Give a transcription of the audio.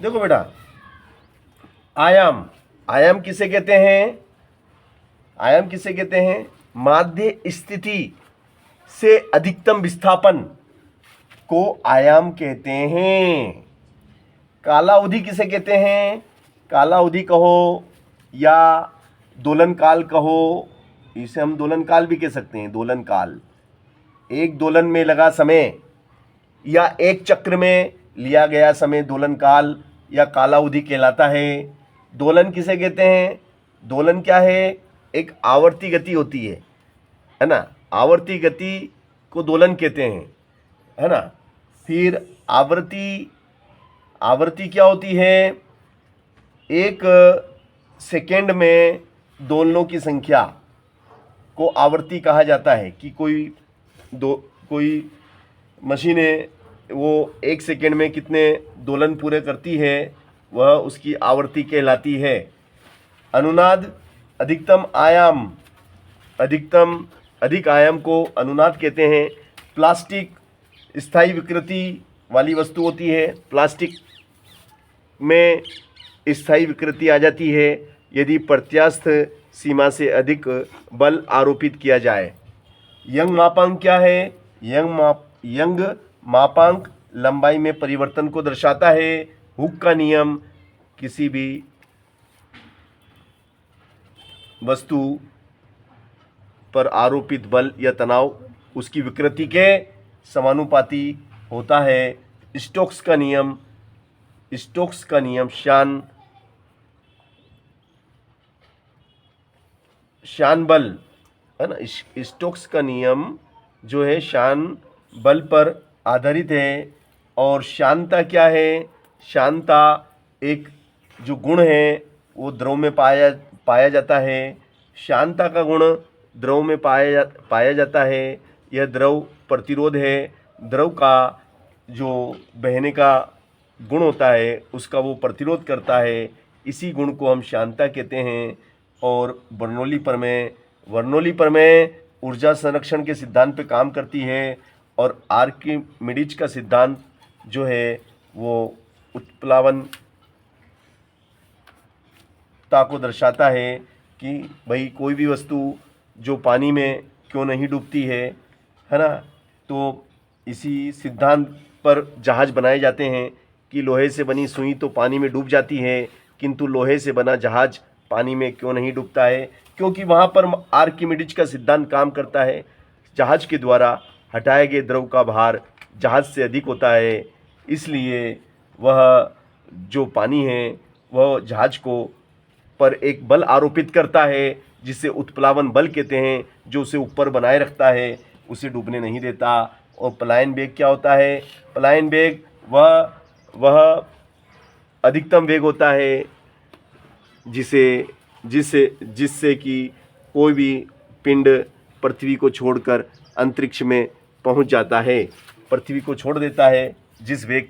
देखो बेटा, आयाम, आयाम किसे कहते हैं? आयाम किसे कहते हैं? माध्य स्थिति से अधिकतम विस्थापन को आयाम कहते हैं। कालावधि किसे कहते हैं? कालावधि कहो या दोलन काल कहो, इसे हम दोलन काल भी कह सकते हैं। दोलन काल, एक दोलन में लगा समय या एक चक्र में लिया गया समय दोलन काल या कालावधि कहलाता है। दोलन किसे कहते हैं? दोलन क्या है? एक आवर्ती गति होती है ना? आवर्ती गति को दोलन कहते हैं, है ना? फिर आवर्ती क्या होती है? एक सेकेंड में दोलनों की संख्या को आवर्ती कहा जाता है। कि कोई मशीन है, वो एक सेकेंड में कितने दोलन पूरे करती है, वह उसकी आवर्ती कहलाती है। अनुनाद, अधिकतम आयाम, अधिक आयाम को अनुनाद कहते हैं। प्लास्टिक स्थायी विकृति वाली वस्तु होती है। प्लास्टिक में स्थायी विकृति आ जाती है यदि प्रत्यास्थ सीमा से अधिक बल आरोपित किया जाए। यंग मापांक क्या है? यंग मापांक लंबाई में परिवर्तन को दर्शाता है। हुक का नियम, किसी भी वस्तु पर आरोपित बल या तनाव उसकी विकृति के समानुपाती होता है। स्टोक्स का नियम, शान बल, है ना? स्टोक्स का नियम जो है शान बल पर आधारित है। और शानता क्या है? शानता एक जो गुण है वो द्रव में पाया जाता है। शानता का गुण द्रव में पाया जाता है। यह द्रव प्रतिरोध है। द्रव का जो बहने का गुण होता है उसका वो प्रतिरोध करता है। इसी गुण को हम शानता कहते हैं। और बर्नौली प्रमेय ऊर्जा संरक्षण के सिद्धांत पे काम करती है। और आर्किमिडीज का सिद्धांत जो है वो उत्प्लावनता को दर्शाता है कि भाई कोई भी वस्तु जो पानी में क्यों नहीं डूबती है ना? तो इसी सिद्धांत पर जहाज बनाए जाते हैं कि लोहे से बनी सुई तो पानी में डूब जाती है, किंतु लोहे से बना जहाज पानी में क्यों नहीं डूबता है? क्योंकि वहाँ पर आर्किमिडीज का सिद्धांत काम करता है। जहाज के द्वारा हटाए गए द्रव का भार जहाज से अधिक होता है, इसलिए वह जो पानी है वह जहाज को पर एक बल आरोपित करता है जिसे उत्प्लावन बल कहते हैं, जो उसे ऊपर बनाए रखता है, उसे डूबने नहीं देता। और पलायन वेग क्या होता है? पलायन वेग वह अधिकतम वेग होता है जिससे कि कोई भी पिंड पृथ्वी को छोड़कर अंतरिक्ष में पहुंच जाता है, पृथ्वी को छोड़ देता है जिस वेग